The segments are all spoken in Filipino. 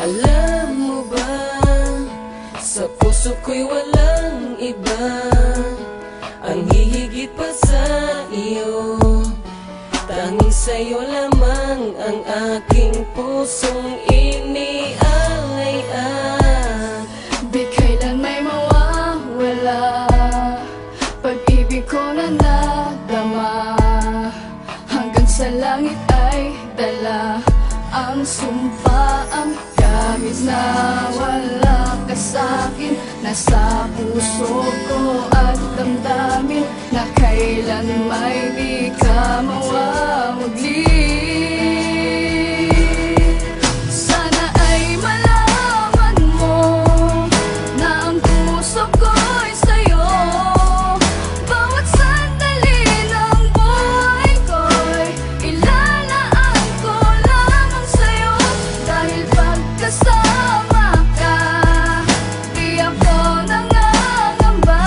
Alam mo ba, sa puso ko'y walang iba ang hihigit pa sa iyo. Tanging sa'yo lamang ang aking pusong iniaalay-an. Di kailan may mawawala, pag-ibig ko na nadama. Hanggang sa langit ay dala ang sumpa, ang kahit na wala ka sa'kin. Nasa puso ko at damdamin na kailan may di ka mawawagli. Sana ay malaman mo na ang puso ko'y sa'yo. Bawat sandali ng buhay ko'y ilalaan ko lamang sa'yo. Dahil pagkasama ka, di ako nangangamba.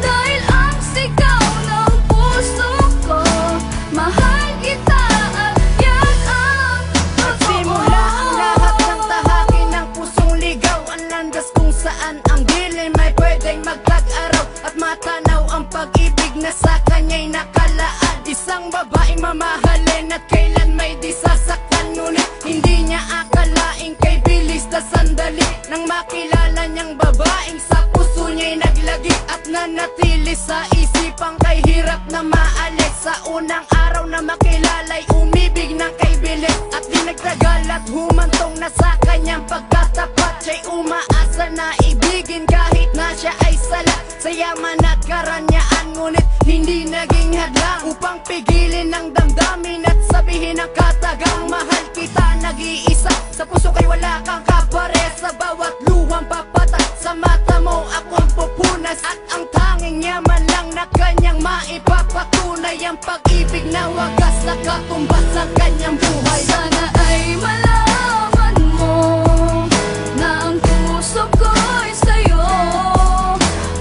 Dahil ang sigaw ng puso ko, mahal kita at yan ang Nagsimula ang lahat ng tahakin ng pusong ligaw. Ang landas kung saan ang dilim ay pwedeng magtag-araw at matanaw ang pag-ibig na sa kanya'y nakalaan. Isang babaeng mamahalin at kailan may di sasaktan. Ngunit hindi niya akalaing kay bilis na sandali nang makilala niyang babaeng sa puso niya'y naglagi at nanatili sa isipang kay hirap na maalis. Sa unang araw na makilala'y umibig ng kay bilis at di nagtagal at humantong na sa kanyang pagkatapat. Siya'y umaasa na ibigin kahit na siya ay sala sa yaman at karanyaan. Ngunit hindi naging hadlang upang pigilin ang damdamin at sabihin ang katagang mahal kita nag-iisa. Sa puso kay wala kang kapare, sa bawat luhang papatak sa mata mo akong pupunas. At ang tanging yaman lang na kanyang maipapatunay ang pag-ibig na wagas na katumbas ng kanyang buhay. Sana ay malaman mo na ang puso ko'y sa'yo.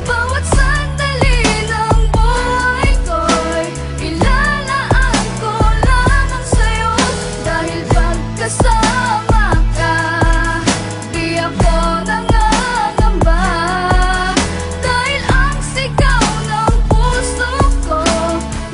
Bawat sandali ng buhay ko'y ilalaan ko lamang sa'yo. Dahil pagkasama ka, di ako nangangamba. Dahil ang sigaw ng puso ko,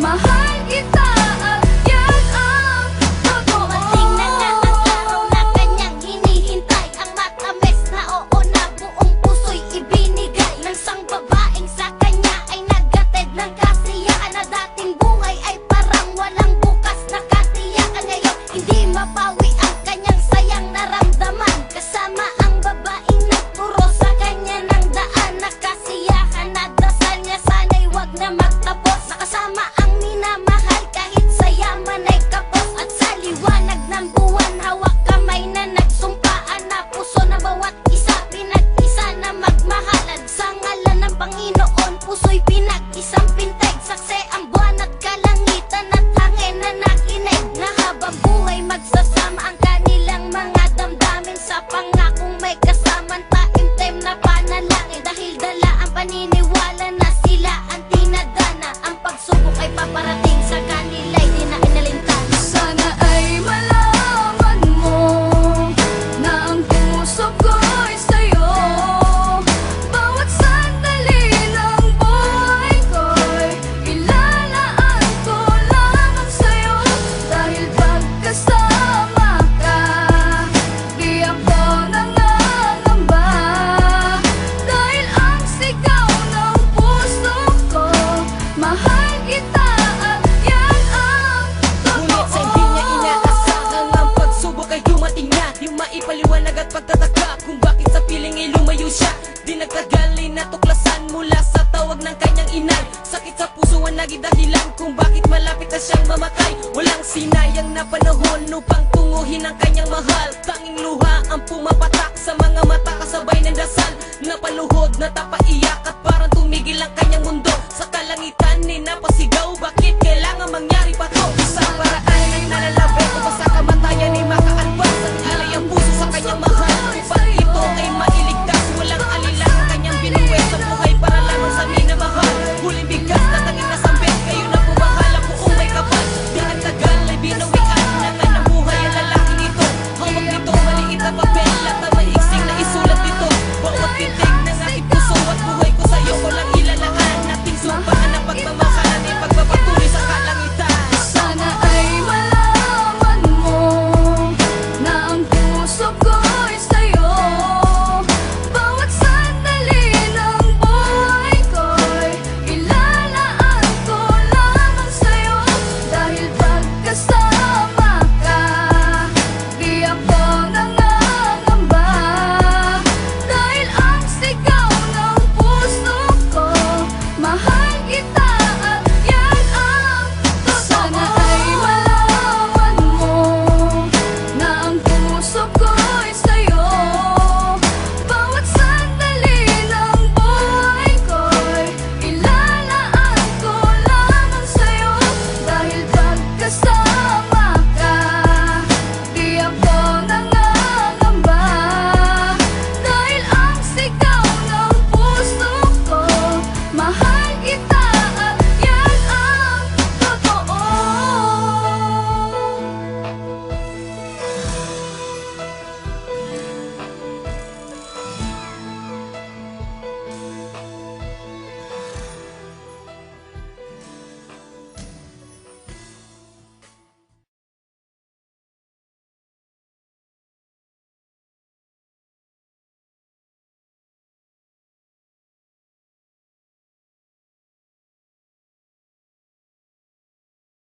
mahal kita at yan ang totoo. Dumating na nga ang araw na kanyang hinihintay. Ang matamis na oo na buong puso'y ibinigay ng isang babaeng sa kanya ay naghatid ng kasiyahan. Na dating buhay ay parang walang bukas na katiyakan. Ngayon hindi mapawi ang kanyang sayang naramdaman. Kasama ang babaeng nagturo sa kanya ng daan na kasiyahan. At dasal niya sana'y wag na magtapos. Nakasama ang minamahal kahit sa yaman ay kapos. At sa liwanag ng buwan hawak kamay na nagsumpaan na puso na bawat isa pinag-isa na magmahal. At sa ngalan ng Panginoon puso'y pinag-isang pinteg. Saksi ang buwan at kalangitan at hangin na nakinig na habang buhay magsasama ang kanilang mga damdamin sa pangakong may kasamang taimtim na panalangin. Dahil dala ang paniniwala na sila ang tinadana. Ang pagsubok ay paparating sa kanila'y di na inalintana. Sana ay malaman mo na ang puso ko'y sa'yo. Bawat sandali ng buhay ko'y ilalaan ko lamang sa'yo. Dahil pagkasama ka, di ako nangangamba. Dahil ang sigaw ng puso ko, mahal kita at yan ang Ngunit sa totoo. hindi niya inaasahan ang pagsubok ay dumating na. Di maipaliwanag at pagtataka kung bakit sa piling ay lumayo siya. Di nagtagal ay natuklasan mula sa tawag ng kanyang inay. Sakit sa puso ang naging dahilan kung bakit malapit na siyang mamatay. Walang sinayang na panahon upang tunguhin ang kanyang mahal. Tanging luha ang pumapatak sa mga mata kasabay ng dasal. Napaluhod, natapaiyak at parang tumigil ang kanyang mundo.